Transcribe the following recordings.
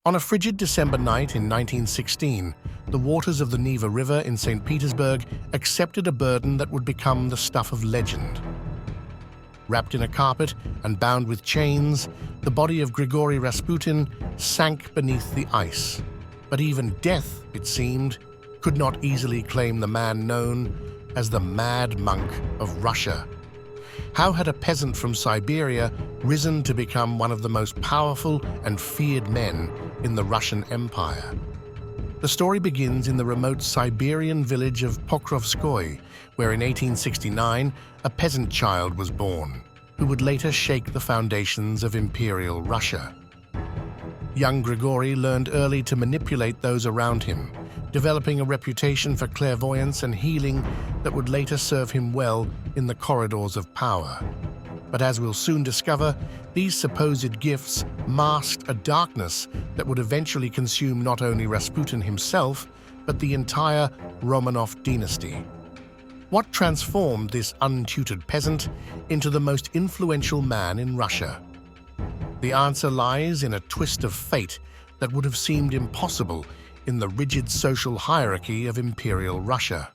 On a frigid December night in 1916, the waters of the Neva River in St. Petersburg accepted a burden that would become the stuff of legend. Wrapped in a carpet and bound with chains, the body of Grigori Rasputin sank beneath the ice. But even death, it seemed, could not easily claim the man known as the Mad Monk of Russia. How had a peasant from Siberia risen to become one of the most powerful and feared men in the Russian Empire? The story begins in the remote Siberian village of Pokrovskoye, where in 1869 a peasant child was born, who would later shake the foundations of Imperial Russia. Young Grigori learned early to manipulate those around him, developing a reputation for clairvoyance and healing that would later serve him well in the corridors of power. But as we'll soon discover, these supposed gifts masked a darkness that would eventually consume not only Rasputin himself, but the entire Romanov dynasty. What transformed this untutored peasant into the most influential man in Russia? The answer lies in a twist of fate that would have seemed impossible in the rigid social hierarchy of Imperial Russia.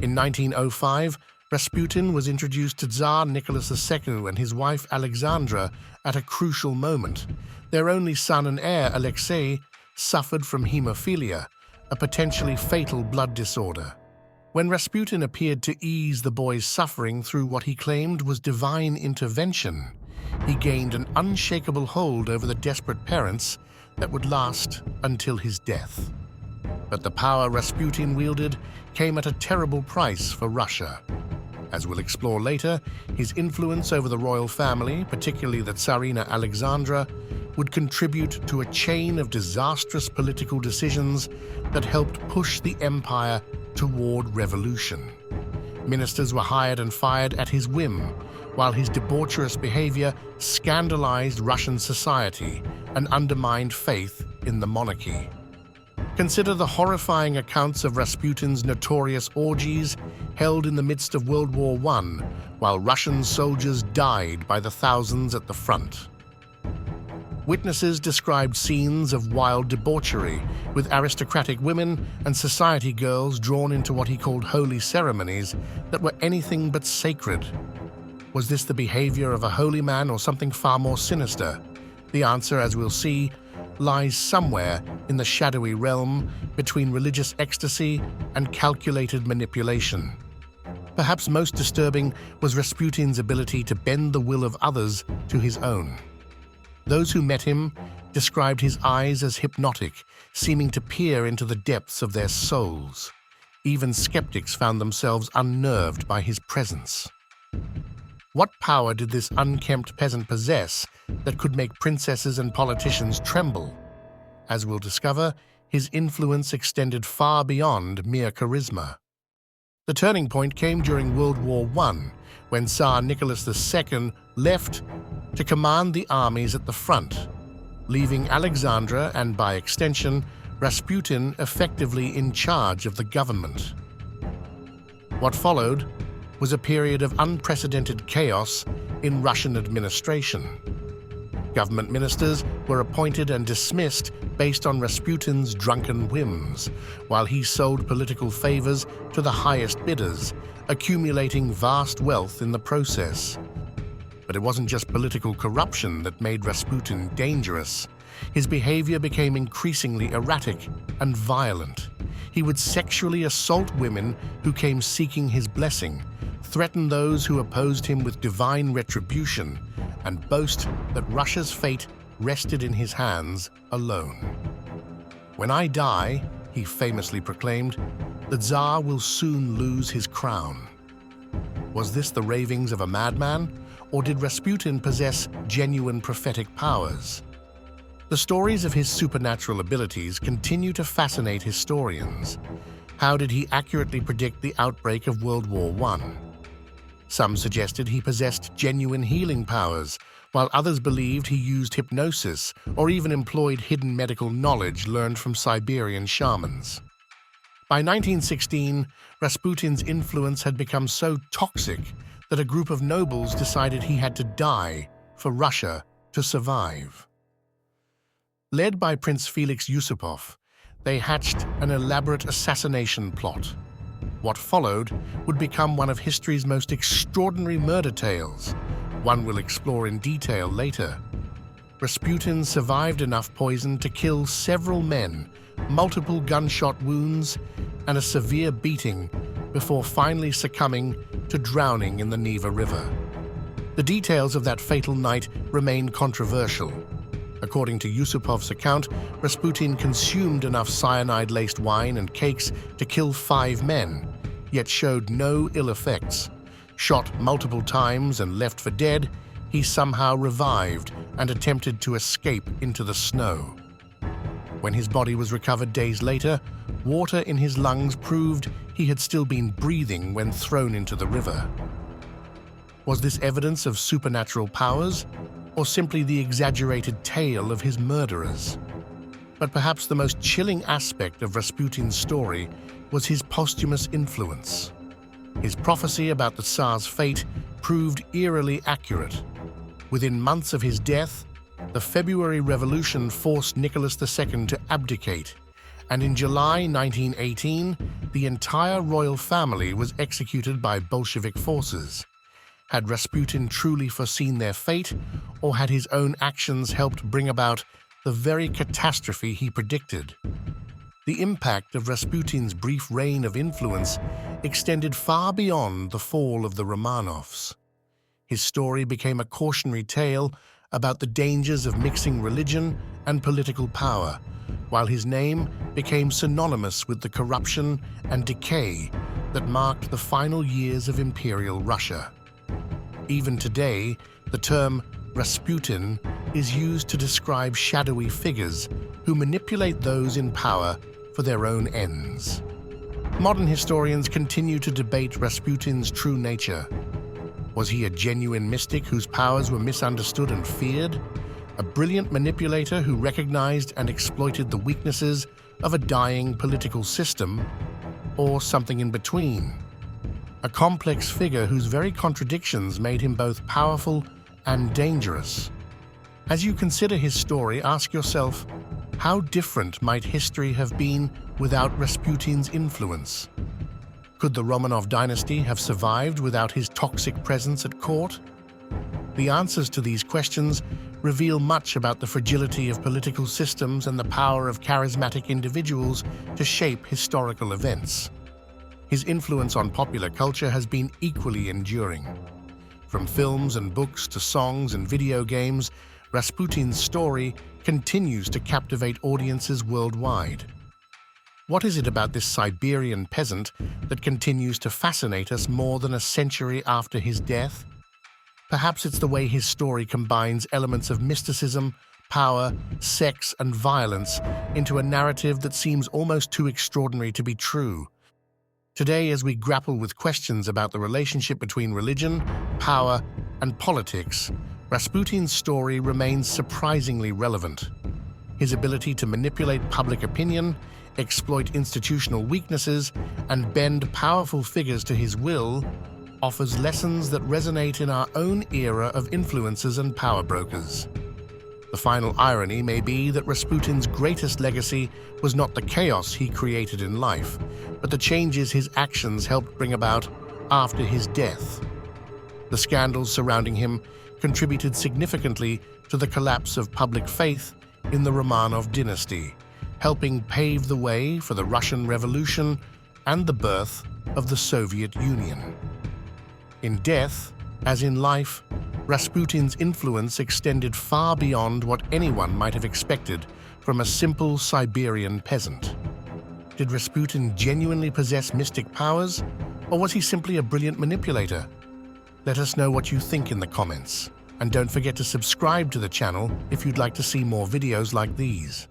In 1905, Rasputin was introduced to Tsar Nicholas II and his wife Alexandra at a crucial moment. Their only son and heir, Alexei, suffered from hemophilia, a potentially fatal blood disorder. When Rasputin appeared to ease the boy's suffering through what he claimed was divine intervention, he gained an unshakable hold over the desperate parents that would last until his death. But the power Rasputin wielded came at a terrible price for Russia. As we'll explore later, his influence over the royal family, particularly the Tsarina Alexandra, would contribute to a chain of disastrous political decisions that helped push the empire toward revolution. Ministers were hired and fired at his whim, while his debaucherous behavior scandalized Russian society and undermined faith in the monarchy. Consider the horrifying accounts of Rasputin's notorious orgies held in the midst of World War I, while Russian soldiers died by the thousands at the front. Witnesses described scenes of wild debauchery, with aristocratic women and society girls drawn into what he called holy ceremonies that were anything but sacred. Was this the behavior of a holy man or something far more sinister? The answer, as we'll see, lies somewhere in the shadowy realm between religious ecstasy and calculated manipulation. Perhaps most disturbing was Rasputin's ability to bend the will of others to his own. Those who met him described his eyes as hypnotic, seeming to peer into the depths of their souls. Even skeptics found themselves unnerved by his presence. What power did this unkempt peasant possess that could make princesses and politicians tremble? As we'll discover, his influence extended far beyond mere charisma. The turning point came during World War I, when Tsar Nicholas II left to command the armies at the front, leaving Alexandra and, by extension, Rasputin effectively in charge of the government. What followed was a period of unprecedented chaos in Russian administration. Government ministers were appointed and dismissed based on Rasputin's drunken whims, while he sold political favors to the highest bidders, accumulating vast wealth in the process. But it wasn't just political corruption that made Rasputin dangerous. His behavior became increasingly erratic and violent. He would sexually assault women who came seeking his blessing, threaten those who opposed him with divine retribution, and boast that Russia's fate rested in his hands alone. "When I die," he famously proclaimed, "the Tsar will soon lose his crown." Was this the ravings of a madman, or did Rasputin possess genuine prophetic powers? The stories of his supernatural abilities continue to fascinate historians. How did he accurately predict the outbreak of World War I? Some suggested he possessed genuine healing powers, while others believed he used hypnosis or even employed hidden medical knowledge learned from Siberian shamans. By 1916, Rasputin's influence had become so toxic that a group of nobles decided he had to die for Russia to survive. Led by Prince Felix Yusupov, they hatched an elaborate assassination plot. What followed would become one of history's most extraordinary murder tales, one we'll explore in detail later. Rasputin survived enough poison to kill several men, multiple gunshot wounds, and a severe beating before finally succumbing to drowning in the Neva River. The details of that fatal night remain controversial. According to Yusupov's account, Rasputin consumed enough cyanide-laced wine and cakes to kill 5 men, yet showed no ill effects. Shot multiple times and left for dead, he somehow revived and attempted to escape into the snow. When his body was recovered days later, water in his lungs proved he had still been breathing when thrown into the river. Was this evidence of supernatural powers, or simply the exaggerated tale of his murderers? But perhaps the most chilling aspect of Rasputin's story was his posthumous influence. His prophecy about the Tsar's fate proved eerily accurate. Within months of his death, the February Revolution forced Nicholas II to abdicate, and in July 1918, the entire royal family was executed by Bolshevik forces. Had Rasputin truly foreseen their fate, or had his own actions helped bring about the very catastrophe he predicted? The impact of Rasputin's brief reign of influence extended far beyond the fall of the Romanovs. His story became a cautionary tale about the dangers of mixing religion and political power, while his name became synonymous with the corruption and decay that marked the final years of Imperial Russia. Even today, the term Rasputin is used to describe shadowy figures who manipulate those in power for their own ends. Modern historians continue to debate Rasputin's true nature. Was he a genuine mystic whose powers were misunderstood and feared? A brilliant manipulator who recognized and exploited the weaknesses of a dying political system? Or something in between? A complex figure whose very contradictions made him both powerful and dangerous. As you consider his story, ask yourself, how different might history have been without Rasputin's influence? Could the Romanov dynasty have survived without his toxic presence at court? The answers to these questions reveal much about the fragility of political systems and the power of charismatic individuals to shape historical events. His influence on popular culture has been equally enduring. From films and books to songs and video games, Rasputin's story continues to captivate audiences worldwide. What is it about this Siberian peasant that continues to fascinate us more than a century after his death? Perhaps it's the way his story combines elements of mysticism, power, sex, and violence into a narrative that seems almost too extraordinary to be true. Today, as we grapple with questions about the relationship between religion, power, and politics, Rasputin's story remains surprisingly relevant. His ability to manipulate public opinion, exploit institutional weaknesses, and bend powerful figures to his will offers lessons that resonate in our own era of influencers and power brokers. The final irony may be that Rasputin's greatest legacy was not the chaos he created in life, but the changes his actions helped bring about after his death. The scandals surrounding him contributed significantly to the collapse of public faith in the Romanov dynasty, helping pave the way for the Russian Revolution and the birth of the Soviet Union. In death, as in life, Rasputin's influence extended far beyond what anyone might have expected from a simple Siberian peasant. Did Rasputin genuinely possess mystic powers, or was he simply a brilliant manipulator? Let us know what you think in the comments, and don't forget to subscribe to the channel if you'd like to see more videos like these.